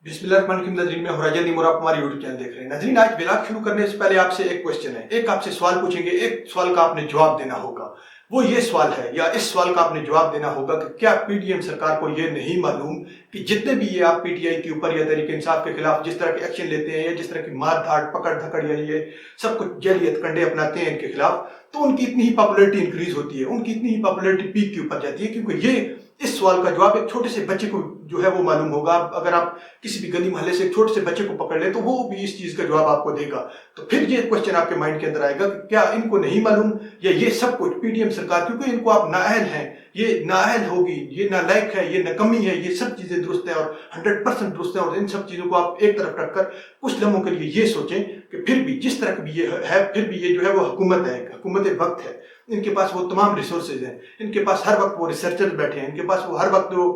बिस्मिल्लाहिर्रहमानिर्रहीम। नाज़रीन, मैं होराइजन निमोर, आप हमारे यूट्यूब चैनल देख रहे हैं। नाज़रीन, आज व्लॉग शुरू करने से पहले आपसे एक क्वेश्चन है। एक आपसे सवाल पूछेंगे, एक सवाल का आपने जवाब देना होगा। वो ये सवाल है, या इस सवाल का आपने जवाब देना होगा कि क्या पीडीएम सरकार को ये नहीं मालूम कि जितने भी ये आप पीटीआई के ऊपर या तहरीक इंसाफ के खिलाफ जिस तरह के एक्शन लेते हैं, या जिस तरह की मार धाड़ पकड़ धकड़ या ये सब कुछ जैली हथकंडे अपनाते हैं इनके खिलाफ, तो उनकी इतनी ही पॉपुलैरिटी इंक्रीज होती है, उनकी इतनी ही पॉपुलैरिटी पीक के ऊपर जाती है। क्योंकि ये इस सवाल का जवाब एक छोटे से बच्चे को जो है वो मालूम होगा। अगर आप किसी भी गली मोहल्ले से एक छोटे से बच्चे को पकड़ ले तो वो भी इस चीज का जवाब आपको देगा। तो फिर ये क्वेश्चन आपके माइंड के अंदर आएगा कि क्या इनको नहीं मालूम, या ये सब कुछ पीडीएम सरकार, क्योंकि इनको आप नाअहल हैं, ये नाअहल होगी, ये नालायक है, ये नकमी है, ये सब चीजें दुरुस्त है और 100% दुरुस्त है। और इन सब चीजों को आप एक तरफ रखकर कुछ लम्हों के लिए ये सोचें कि फिर भी जिस तरह की भी ये है, फिर भी ये जो है वो हुकूमत है, हुकूमत वक्त है। इनके पास वो तमाम रिसोर्सेज हैं, इनके पास हर वक्त वो रिसर्चर बैठे हैं, इनके पास वो हर वक्त वो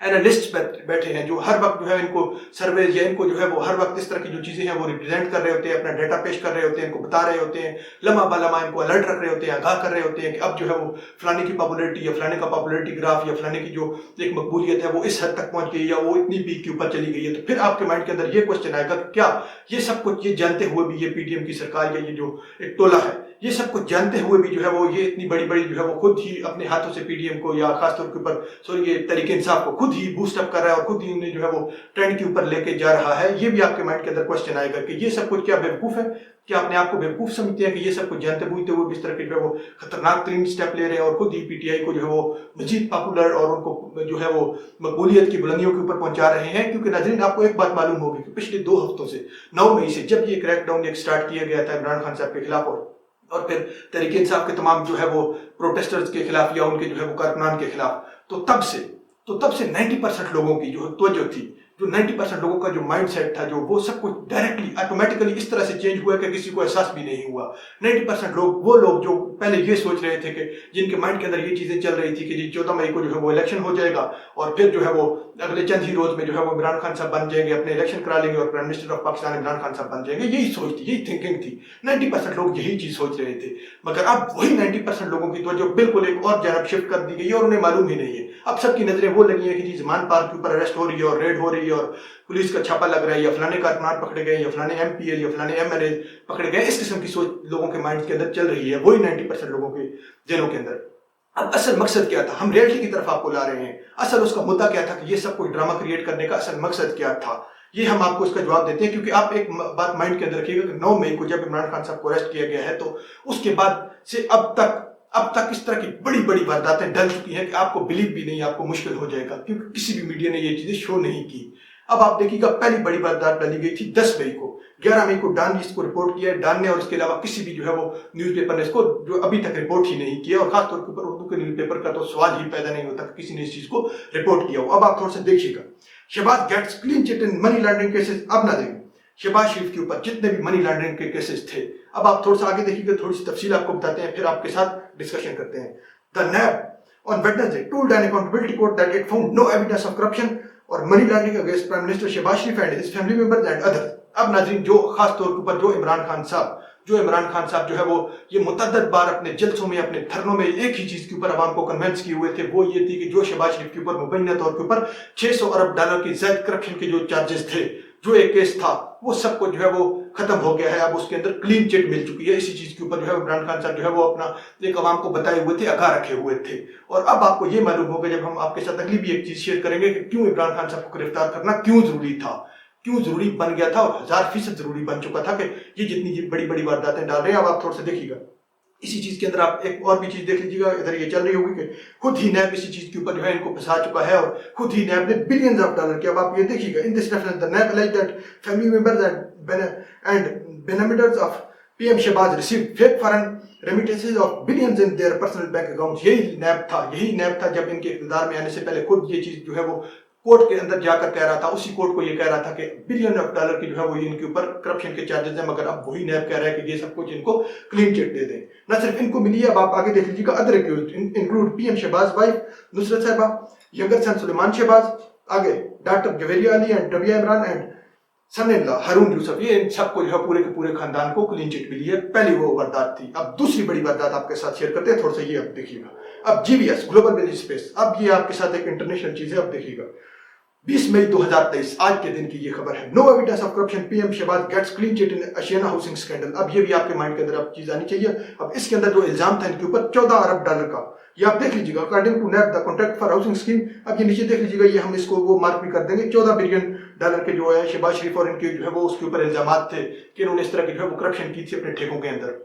एनालिस्ट बैठे हैं जो हर वक्त जो है इनको सर्वेज या इनको जो है वो हर वक्त इस तरह की जो चीजें हैं वो रिप्रेजेंट कर रहे होते हैं, अपना डाटा पेश कर रहे होते हैं, इनको बता रहे होते हैं, लम्हा बालमा इनको अलर्ट रख रहे होते हैं, आगाह कर रहे होते हैं कि अब जो है वो फलाने की पॉपुलैरिटी या फलाने का पॉपुलैरिटी ग्राफ या फलाने की जो एक मकबूलियत है वो इस हद तक पहुंच गई या वो इतनी पीक के ऊपर चली गई है। तो फिर आपके माइंड के अंदर ये क्वेश्चन आएगा कि क्या ये सब कुछ ये जानते हुए भी ये पीडीएम की सरकार या ये जो एक टोला है, ये सब कुछ जानते हुए भी जो है वो ये इतनी बड़ी बड़ी जो है वो खुद ही अपने हाथों से पीडीएम को या खासतौर के ऊपर ये तहरीक इंसाफ को खुद ही बूस्टअप कर रहा है और खुद ही उन्हें जो है वो ट्रेंड के ऊपर लेके जा रहा है। ये भी आपके माइंड के अंदर क्वेश्चन आएगा कि ये सब कुछ क्या बेवकूफ है, क्या अपने आप को बेवकूफ समझते हैं कि ये सब कुछ जानते बूझते हुए इस तरह के जो है वो खतरनाक तरीन स्टेप ले रहे हैं और खुद ही पीटीआई को जो है वो मजीद पॉपुलर और उनको जो है वो मकबूलियत की बुलंदियों के ऊपर पहुंचा रहे हैं। क्योंकि नाज़रीन, आपको एक बात मालूम होगी कि पिछले 2 हफ्तों से 9 मई से जब ये क्रैकडाउन एक स्टार्ट किया गया था इमरान खान साहब के खिलाफ और फिर तहरीक इंसाफ के तमाम जो है वो प्रोटेस्टर्स के खिलाफ या उनके जो है वो कारकुनान के खिलाफ, तो तब से 90% लोगों की जो तवज्जो थी, जो 90% लोगों का जो माइंड सेट था, जो वो सब कुछ डायरेक्टली ऑटोमेटिकली इस तरह से चेंज हुआ कि किसी को एहसास भी नहीं हुआ। 90% लोग, वो लोग जो पहले ये सोच रहे थे कि जिनके माइंड के अंदर ये चीजें चल रही थी कि जी 14 मई को जो है वो इलेक्शन हो जाएगा और फिर जो है वो अगले चंद ही रोज में जो है वो इमरान खान साहब बन जाएंगे, अपने इलेक्शन करा लेंगे और prime minister of Pakistan Imran Khan साहब बन जाएंगे, यही सोच थी, यही थिंकिंग थी। 90% लोग यही चीज सोच रहे थे। मगर अब वही 90% लोगों की तवज्जो बिल्कुल एक और जानब शिफ्ट कर दी गई है और उन्हें मालूम ही नहीं है। अब सबकी नजरें वो लगी है कि जी जमान पार्क के ऊपर अरेस्ट हो रही है और रेड हो रही है और पुलिस का छापा लग रहा है, या फलाने कारकुनान पकड़े गए, या फलाने एमपीएल या फलाने एमएलए पकड़े गए। इस किस्म की सोच लोगों के माइंड के अंदर चल रही है, वही 90% लोगों के दिलों के अंदर। अब असल मकसद क्या था, हम रियलिटी की तरफ आपको ला रहे हैं। असल उसका मुद्दा क्या था कि ये सब कुछ ड्रामा क्रिएट करने का असल मकसद क्या था, ये हम आपको इसका जवाब देते हैं। क्योंकि आप एक बात माइंड के अंदर रखिएगा कि 9 मई को जब इमरान खान साहब को अरेस्ट किया गया है तो उसके बाद से अब तक इस तरह की बड़ी बड़ी वारदातें डल चुकी हैं कि आपको बिलीव भी नहीं, आपको मुश्किल हो जाएगा, क्योंकि किसी भी मीडिया ने ये चीजें शो नहीं की। अब आप देखिएगा, पहली बड़ी वारदात डाली गई थी 10 मई को, 11 मई को डान ने इसको रिपोर्ट किया है, डान ने और इसके अलावा किसी भी जो है वो न्यूज़पेपर ने इसको जो अभी तक रिपोर्ट ही नहीं किया। और खासतौर के ऊपर उर्दू के न्यूज़पेपर का तो सवाल ही पैदा नहीं होता कि किसी ने इस चीज को रिपोर्ट किया हो। अब आप थोड़ा सा देखिएगा, Shehbaz gets clean chit in money laundering cases. अब ना देखें शहबाज शरीफ के ऊपर जितने भी मनी लॉन्ड्रिंग के केसेस थे, अब आप थोड़ा सा आगे देखिएगा, थोड़ी सी तफसील आपको बताते हैं, फिर आपके साथ डिस्कशन करते हैं। The NAB on Wednesday told an accountability court that it found no evidence of corruption और money laundering against prime minister Shahbaz Sharif and his family members and others. अब नाज़रीन, जो खास तौर के ऊपर जो इमरान खान साहब जो है वो ये मुतअद्दिद बार अपने जलसों में, अपने धरनों में एक ही चीज के ऊपर अवाम को कन्विंस किए हुए थे, वो ये थी कि जो शहबाज शरीफ के ऊपर मुबैना तौर के ऊपर 600 अरब डॉलर की ज़ायद करप्शन के जो चार्जेस थे, जो एक केस था, वो सब कुछ जो है वो खत्म हो गया है। अब उसके अंदर क्लीन चिट मिल चुकी है। इसी चीज के ऊपर जो है इमरान खान साहब जो है वो अपना एक अवाम को बताए हुए थे, आगाह रखे हुए थे। और अब आपको ये मालूम होगा जब हम आपके साथ अगली भी एक चीज शेयर करेंगे कि क्यों इमरान खान साहब को गिरफ्तार करना क्यों जरूरी था, क्यों जरूरी बन गया था और 1000% जरूरी बन चुका था कि ये जितनी बड़ी बड़ी वारदातें डाल रहे हैं। अब आप थोड़ा सा देखिएगा, इसी चीज के अंदर आप एक और भी चीज देख लीजिएगा, इधर ये चल रही होगी कि खुद ही नैब इसी चीज के ऊपर जो है इनको फंसा चुका है और खुद ही नैब ने बिलियंस ऑफ डॉलर के। अब आप ये देखिएगा, in this reference the NAB alleged that family members and beneficiaries of PM Shehbaz received fake foreign remittances of billions in their personal bank accounts। यही नैब था जब इनके इक़्तिदार में आने से पहले खुद ये चीज जो है वो कोर्ट के अंदर जाकर कह रहा था, उसी कोर्ट को ये कह रहा था कि बिलियन ऑफ डॉलर की जो है वो इनके ऊपर करप्शन के चार्जेस हैं। मगर अब वही नैब कह रहा है कि ये सब कुछ इनको क्लीन चिट दे दें। न सिर्फ इनको मिली है, अब आप आगे देख लीजिएगा, other accused include PM Shahbaz wife Nusrat साहिबा, यंगर सन सुलेमान शहबाज, आगे doctor Javeria Ali and Rabia Imran and son in law Haroon Yousuf. ये इन सबको जो है पूरे के पूरे खानदान को क्लीन चिट मिली है। पहली वो वारदात थी। अब दूसरी बड़ी वारदात आपके साथ शेयर करते हैं, थोड़ा सा ये अब देखिएगा। अब जीवीएस ग्लोबल विलेज स्पेस, अब ये आपके साथ एक इंटरनेशनल चीज है। अब देखिएगा, 20 मई 2023 आज के दिन की ये खबर है। No evidence of corruption, PM Shahbaz gets clean chit in Ashiana housing scandal. अब ये भी आपके माइंड के अंदर अब चीज आनी चाहिए। अब इसके अंदर जो इल्जाम था इनके ऊपर 14 अरब डॉलर का, ये आप देख लीजिएगा, according to NAB the contract for housing scheme. अब ये नीचे देख लीजिएगा, ये हम इसको वो मार्क भी कर देंगे। 14 बिलियन डॉलर के जो है शहबाज शरीफ और इनके जो है वो उसके ऊपर इल्जाम थे कि इन्होंने इस तरह की जो है वो करप्शन की थी अपने ठेकों के अंदर।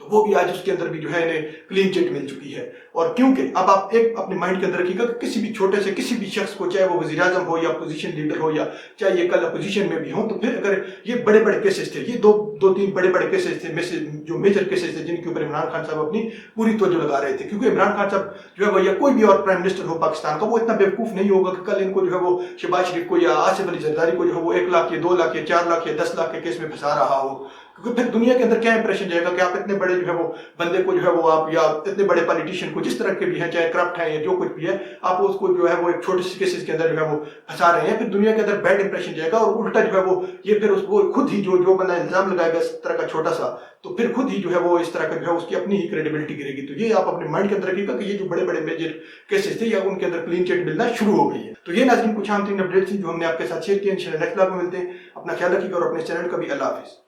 तो वो भी आज उसके अंदर भी जो है इन्हें क्लीन चिट मिल चुकी है। और क्योंकि अब आप एक अपने माइंड के अंदर रखिएगा कि किसी भी छोटे से किसी भी शख्स को, चाहे वो वज़ीर आज़म हो या अपोजिशन लीडर हो या चाहे ये कल अपोजिशन में भी हो, तो फिर अगर ये बड़े बड़े केसेस थे, ये दो तीन बड़े बड़े केसेस थे, जो मेजर केसेस थे जिनके ऊपर इमरान खान साहब अपनी पूरी तवज्जो लगा रहे थे। क्योंकि इमरान खान साहब जो है वो या कोई भी और प्राइम मिनिस्टर हो पाकिस्तान का, वो इतना बेवकूफ़ नहीं होगा कि कल इनको जो है वो शहबाज शरीफ को या आसिफ अली जरदारी को जो है वो 1 लाख या 2 लाख या 4 लाख या 10 लाख के केस में फंसा रहा हो। क्योंकि फिर दुनिया के अंदर क्या इंप्रेशन जाएगा कि आप इतने बड़े जो है वो बंदे को जो है वो आप, या इतने बड़े पॉलिटिशियन को, जिस तरह के भी हैं, चाहे करप्ट है या जो कुछ भी है, आप उसको जो है वो एक छोटे से केसेस के अंदर जो है वो फंसा रहे हैं। फिर दुनिया के अंदर बैड इंप्रेशन जाएगा और उल्टा जो है वो ये फिर उसको खुद ही जो बंदा इल्जाम लगाएगा इस तरह का छोटा सा, तो फिर खुद ही जो है वो इस तरह का जो है उसकी अपनी ही क्रेडिबिलिटी गिरेगी। तो ये आप अपने माइंड के अंदर रखिएगा कि ये जो बड़े बड़े मेजर केसेस थे या उनके अंदर क्लीन चिट मिलना शुरू हो गई है। तो ये नाज़रीन कुछ आम 3 अपडेट्स थी जो हमने आपके साथ शेयर किए। इंशाल्लाह नेक्स्ट ब्लॉग में मिलते हैं। अपना ख्याल रखिएगा और अपने चैनल का भी अल्लाह हाफिज़।